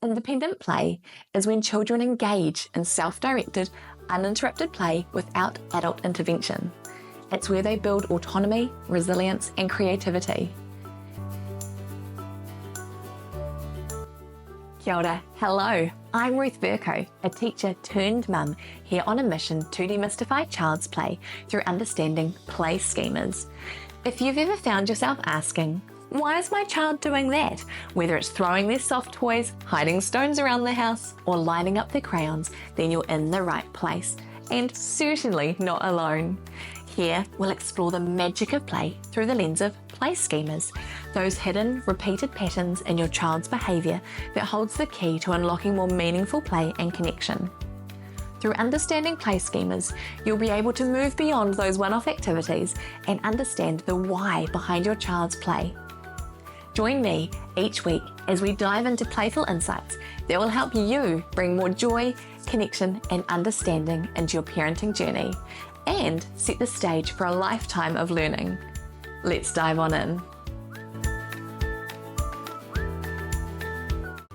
Independent play is when children engage in self-directed, uninterrupted play without adult intervention. It's where they build autonomy, resilience, and creativity. Kia ora, hello, I'm Ruth Verco, a teacher turned mum here on a mission to demystify child's play through understanding play schemas. If you've ever found yourself asking, why is my child doing that? Whether it's throwing their soft toys, hiding stones around the house, or lining up their crayons, then you're in the right place, and certainly not alone. Here, we'll explore the magic of play through the lens of play schemas, those hidden, repeated patterns in your child's behaviour that holds the key to unlocking more meaningful play and connection. Through understanding play schemas, you'll be able to move beyond those one-off activities and understand the why behind your child's play. Join me each week as we dive into playful insights that will help you bring more joy, connection, and understanding into your parenting journey and set the stage for a lifetime of learning. Let's dive on in.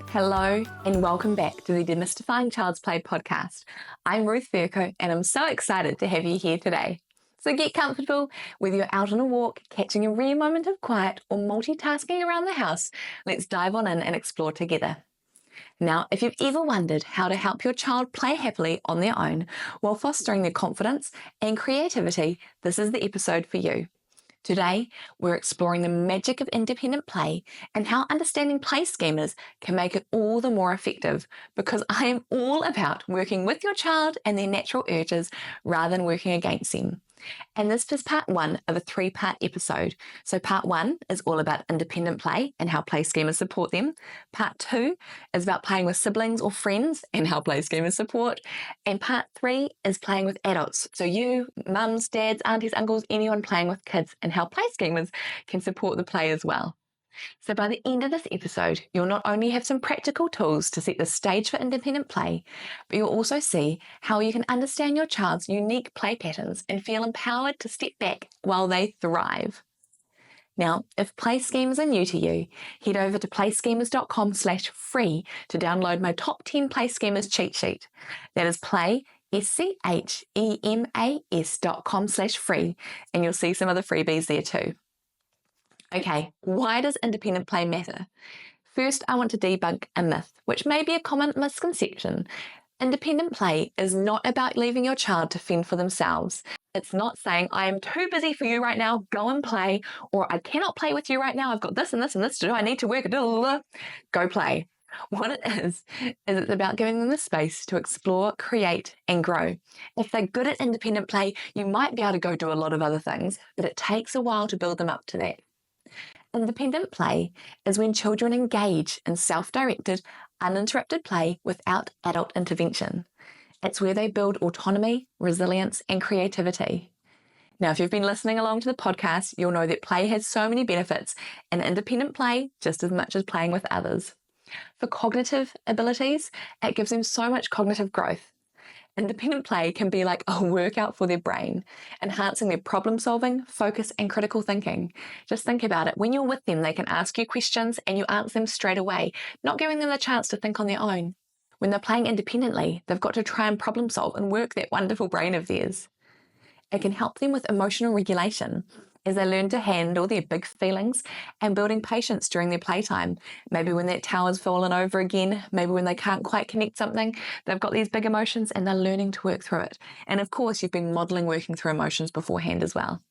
Hello and welcome back to the Demystifying Child's Play podcast. I'm Ruth Verco and I'm so excited to have you here today. So get comfortable, whether you're out on a walk, catching a rare moment of quiet, or multitasking around the house. Let's dive on in and explore together. Now, if you've ever wondered how to help your child play happily on their own while fostering their confidence and creativity, this is the episode for you. Today, we're exploring the magic of independent play and how understanding play schemas can make it all the more effective, because I am all about working with your child and their natural urges rather than working against them. And this is part one of a 3-part episode. So part 1 is all about independent play and how play schemas support them. Part 2 is about playing with siblings or friends and how play schemas support. And part 3 is playing with adults. So you, mums, dads, aunties, uncles, anyone playing with kids, and how play schemas can support the play as well. So by the end of this episode, you'll not only have some practical tools to set the stage for independent play, but you'll also see how you can understand your child's unique play patterns and feel empowered to step back while they thrive. Now, if play schemas are new to you, head over to playschemas.com/free to download my top 10 play schemas cheat sheet. That is playschemas.com/free, and you'll see some other freebies there too. Okay, why does independent play matter? First, I want to debunk a myth, which may be a common misconception. Independent play is not about leaving your child to fend for themselves. It's not saying, I am too busy for you right now, go and play, or I cannot play with you right now, I've got this and this and this to do, I need to work, go play. What it is it's about giving them the space to explore, create, and grow. If they're good at independent play, you might be able to go do a lot of other things, but it takes a while to build them up to that. Independent play is when children engage in self-directed, uninterrupted play without adult intervention. It's where they build autonomy, resilience, and creativity. Now, if you've been listening along to the podcast, you'll know that play has so many benefits, and independent play just as much as playing with others. For cognitive abilities, it gives them so much cognitive growth. Independent play can be like a workout for their brain, enhancing their problem solving, focus, and critical thinking. Just think about it. When you're with them, they can ask you questions and you answer them straight away, not giving them the chance to think on their own. When they're playing independently, they've got to try and problem solve and work that wonderful brain of theirs. It can help them with emotional regulation as they learn to handle their big feelings and building patience during their playtime. Maybe when that tower's fallen over again, maybe when they can't quite connect something, they've got these big emotions and they're learning to work through it. And of course, you've been modelling working through emotions beforehand as well.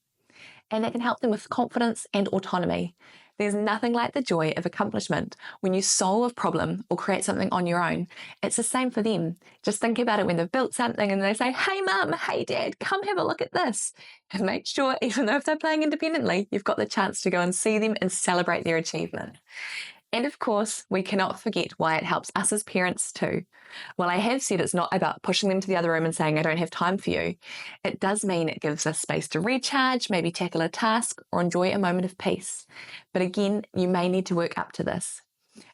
And it can help them with confidence and autonomy. There's nothing like the joy of accomplishment when you solve a problem or create something on your own. It's the same for them. Just think about it when they've built something and they say, hey mum, hey dad, come have a look at this. And make sure, even though if they're playing independently, you've got the chance to go and see them and celebrate their achievement. And of course, we cannot forget why it helps us as parents too. While I have said it's not about pushing them to the other room and saying, I don't have time for you, it does mean it gives us space to recharge, maybe tackle a task or enjoy a moment of peace. But again, you may need to work up to this.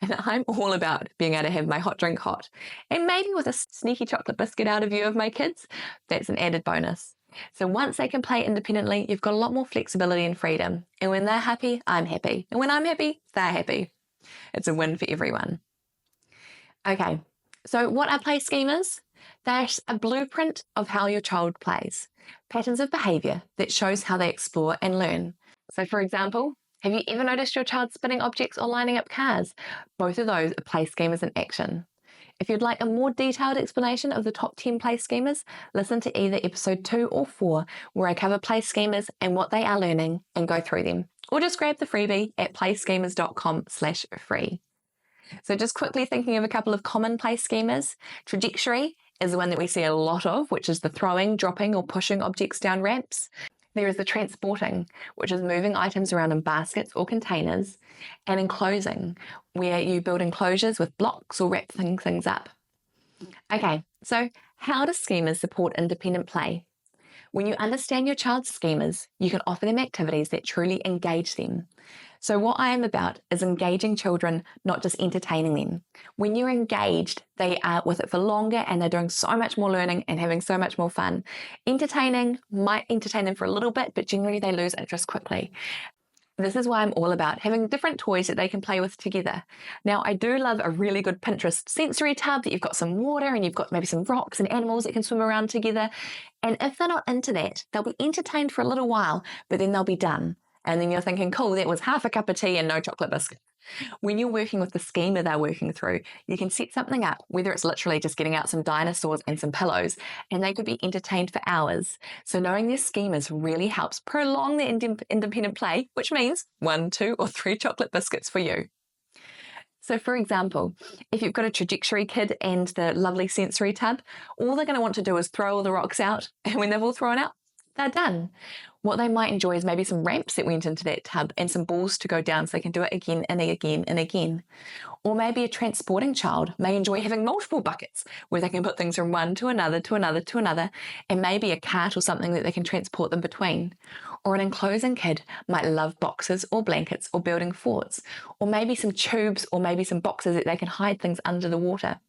And I'm all about being able to have my hot drink hot. And maybe with a sneaky chocolate biscuit out of view of my kids, that's an added bonus. So once they can play independently, you've got a lot more flexibility and freedom. And when they're happy, I'm happy. And when I'm happy, they're happy. It's a win for everyone. Okay, so what are play schemas? They're a blueprint of how your child plays, patterns of behaviour that shows how they explore and learn. So, for example, have you ever noticed your child spinning objects or lining up cars? Both of those are play schemas in action. If you'd like a more detailed explanation of the top 10 play schemas, listen to either episode 2 or 4, where I cover play schemas and what they are learning and go through them. Or just grab the freebie at playschemas.com/free. So just quickly thinking of a couple of common play schemas. Trajectory is the one that we see a lot of, which is the throwing, dropping, or pushing objects down ramps. There is the transporting, which is moving items around in baskets or containers, and enclosing, where you build enclosures with blocks or wrap things up. Okay, so how do schemas support independent play? When you understand your child's schemas, you can offer them activities that truly engage them. So what I am about is engaging children, not just entertaining them. When you're engaged, they are with it for longer and they're doing so much more learning and having so much more fun. Entertaining might entertain them for a little bit, but generally they lose interest quickly. This is why I'm all about having different toys that they can play with together. Now, I do love a really good Pinterest sensory tub that you've got some water and you've got maybe some rocks and animals that can swim around together. And if they're not into that, they'll be entertained for a little while, but then they'll be done. And then you're thinking, cool, that was half a cup of tea and no chocolate biscuit. When you're working with the schema they're working through, you can set something up, whether it's literally just getting out some dinosaurs and some pillows, and they could be entertained for hours. So knowing their schemas really helps prolong their independent play, which means 1, 2, or 3 chocolate biscuits for you. So for example, if you've got a trajectory kid and the lovely sensory tub, all they're going to want to do is throw all the rocks out, and when they've all thrown out, they're done. What they might enjoy is maybe some ramps that went into that tub and some balls to go down so they can do it again and again and again. Or maybe a transporting child may enjoy having multiple buckets where they can put things from one to another, to another, to another, and maybe a cart or something that they can transport them between. Or an enclosing kid might love boxes or blankets or building forts, or maybe some tubes or maybe some boxes that they can hide things under the water.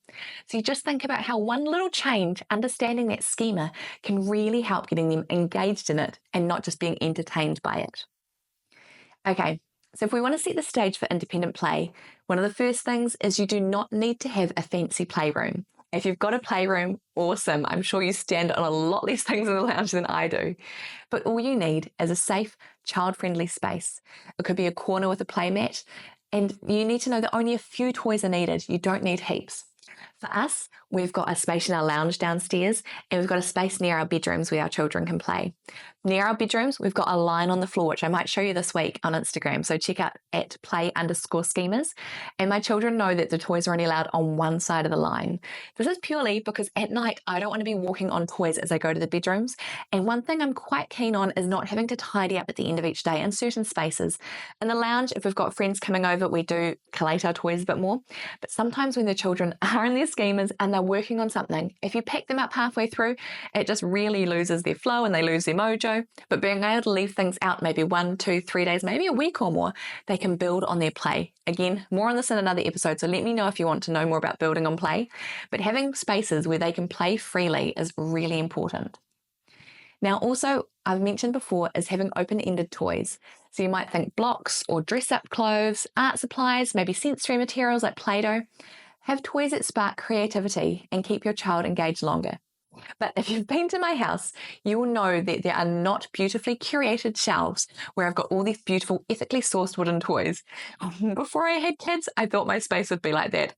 So you just think about how one little change, understanding that schema, can really help getting them engaged in it and not just being entertained by it. Okay, so if we want to set the stage for independent play, one of the first things is you do not need to have a fancy playroom. If you've got a playroom, awesome. I'm sure you stand on a lot less things in the lounge than I do. But all you need is a safe, child-friendly space. It could be a corner with a playmat, and you need to know that only a few toys are needed. You don't need heaps. For us, we've got a space in our lounge downstairs, and we've got a space near our bedrooms where our children can play. Near our bedrooms, we've got a line on the floor, which I might show you this week on Instagram. So check out at play_schemas. And my children know that the toys are only allowed on one side of the line. This is purely because at night, I don't want to be walking on toys as I go to the bedrooms. And one thing I'm quite keen on is not having to tidy up at the end of each day in certain spaces. In the lounge, if we've got friends coming over, we do collate our toys a bit more. But sometimes when the children are in their schemas and they're working on something, if you pack them up halfway through, it just really loses their flow and they lose their mojo. But being able to leave things out maybe 1, 2, 3 days, maybe a week or more, they can build on their play. Again, more on this in another episode, so let me know if you want to know more about building on play. But having spaces where they can play freely is really important. Now also, I've mentioned before, is having open-ended toys. So you might think blocks or dress-up clothes, art supplies, maybe sensory materials like Play-Doh. Have toys that spark creativity and keep your child engaged longer. But if you've been to my house, you will know that there are not beautifully curated shelves where I've got all these beautiful, ethically sourced wooden toys. Before I had kids, I thought my space would be like that.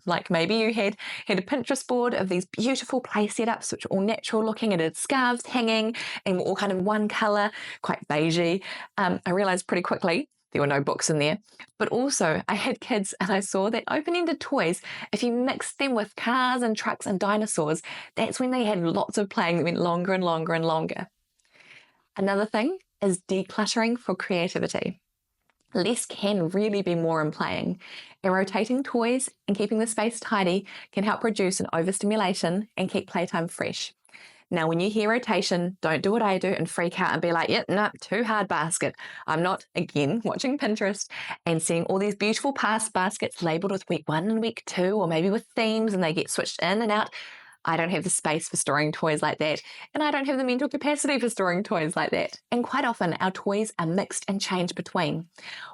Like maybe you had a Pinterest board of these beautiful play setups, which are all natural looking, and had scarves hanging and were all kind of one colour, quite beigey. I realised pretty quickly there were no books in there. But also, I had kids and I saw that open-ended toys, if you mixed them with cars and trucks and dinosaurs, that's when they had lots of playing that went longer and longer and longer. Another thing is decluttering for creativity. Less can really be more in playing, and rotating toys and keeping the space tidy can help reduce an overstimulation and keep playtime fresh. Now, when you hear rotation, don't do what I do and freak out and be like, yep, no, too hard basket. I'm not, again, watching Pinterest and seeing all these beautiful past baskets labeled with week 1 and week 2, or maybe with themes, and they get switched in and out. I don't have the space for storing toys like that, and I don't have the mental capacity for storing toys like that. And quite often our toys are mixed and changed between.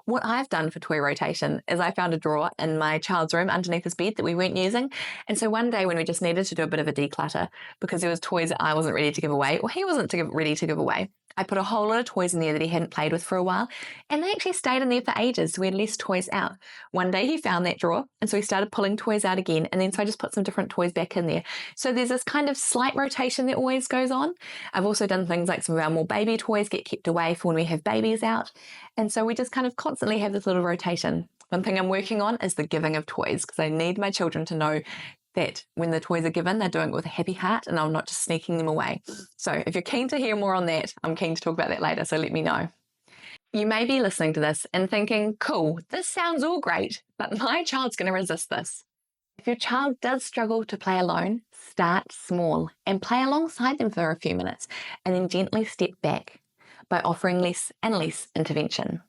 What I've done for toy rotation is I found a drawer in my child's room underneath his bed that we weren't using. And so one day when we just needed to do a bit of a declutter because there was toys that I wasn't ready to give away, or he wasn't ready to give away, I put a whole lot of toys in there that he hadn't played with for a while, and they actually stayed in there for ages, so we had less toys out. One day he found that drawer, and so he started pulling toys out again, and then so I just put some different toys back in there. So there's this kind of slight rotation that always goes on. I've also done things like some of our more baby toys get kept away for when we have babies out, and so we just kind of constantly have this little rotation. One thing I'm working on is the giving of toys, because I need my children to know that when the toys are given, they're doing it with a happy heart and I'm not just sneaking them away. So if you're keen to hear more on that, I'm keen to talk about that later, so let me know. You may be listening to this and thinking, cool, this sounds all great, but my child's going to resist this. If your child does struggle to play alone, start small and play alongside them for a few minutes and then gently step back by offering less and less intervention.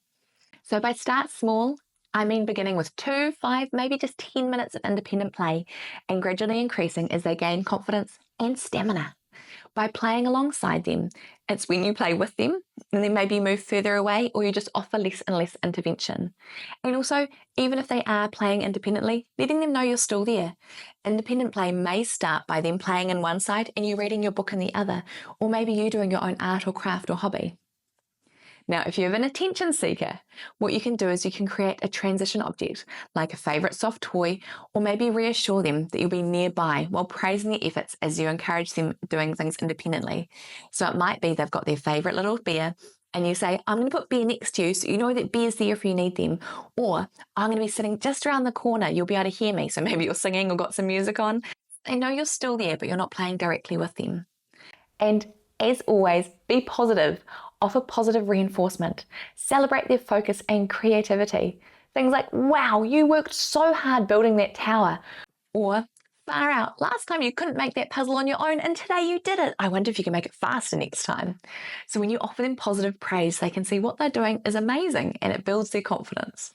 So by start small, I mean beginning with 2, 5, maybe just 10 minutes of independent play and gradually increasing as they gain confidence and stamina. By playing alongside them, it's when you play with them and then maybe move further away or you just offer less and less intervention. And also, even if they are playing independently, letting them know you're still there. Independent play may start by them playing in one side and you reading your book in the other, or maybe you doing your own art or craft or hobby. Now, if you have an attention seeker, what you can do is you can create a transition object, like a favourite soft toy, or maybe reassure them that you'll be nearby while praising their efforts as you encourage them doing things independently. So it might be they've got their favourite little bear, and you say, I'm going to put Bear next to you so you know that Bear's there if you need them. Or I'm going to be sitting just around the corner, you'll be able to hear me. So maybe you're singing or got some music on. They know you're still there, but you're not playing directly with them. And as always, be positive. Offer positive reinforcement. Celebrate their focus and creativity. Things like, wow, you worked so hard building that tower. Or, far out, last time you couldn't make that puzzle on your own and today you did it. I wonder if you can make it faster next time. So when you offer them positive praise, they can see what they're doing is amazing and it builds their confidence.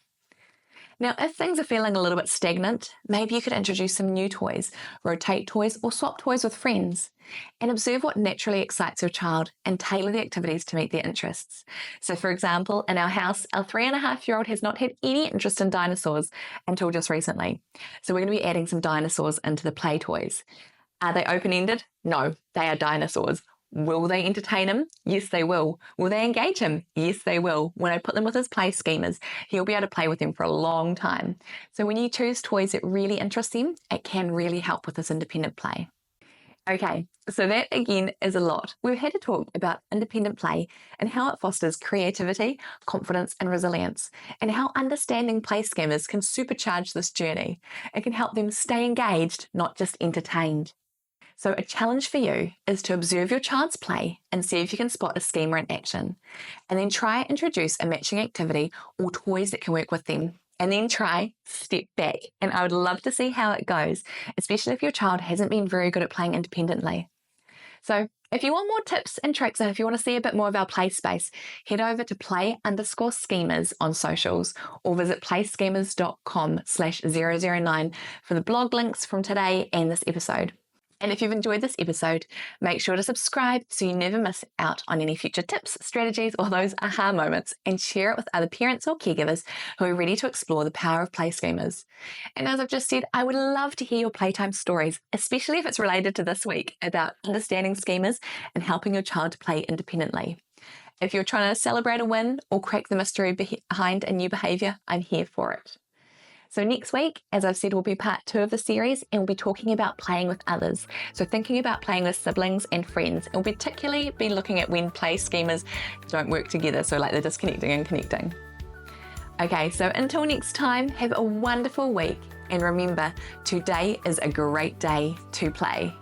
Now, if things are feeling a little bit stagnant, maybe you could introduce some new toys, rotate toys or swap toys with friends, and observe what naturally excites your child and tailor the activities to meet their interests. So for example, in our house, our 3.5-year-old has not had any interest in dinosaurs until just recently. So we're going to be adding some dinosaurs into the play toys. Are they open-ended? No, they are dinosaurs. Will they entertain him? Yes, they will. Will they engage him? Yes, they will. When I put them with his play schemas, he'll be able to play with them for a long time. So when you choose toys that really interest them, it can really help with this independent play. Okay, so that again is a lot. We've had to talk about independent play and how it fosters creativity, confidence, and resilience, and how understanding play schemas can supercharge this journey. It can help them stay engaged, not just entertained. So a challenge for you is to observe your child's play and see if you can spot a schema in action. And then try introduce a matching activity or toys that can work with them. And then try step back. And I would love to see how it goes, especially if your child hasn't been very good at playing independently. So if you want more tips and tricks and if you want to see a bit more of our play space, head over to play_schemas on socials or visit playschemas.com/009 for the blog links from today and this episode. And if you've enjoyed this episode, make sure to subscribe so you never miss out on any future tips, strategies, or those aha moments, and share it with other parents or caregivers who are ready to explore the power of play schemas. And as I've just said, I would love to hear your playtime stories, especially if it's related to this week about understanding schemas and helping your child to play independently. If you're trying to celebrate a win or crack the mystery behind a new behaviour, I'm here for it. So next week, as I've said, will be part 2 of the series and we'll be talking about playing with others. So thinking about playing with siblings and friends, and we'll particularly be looking at when play schemas don't work together, so like the disconnecting and connecting. Okay, so until next time, have a wonderful week and remember, today is a great day to play.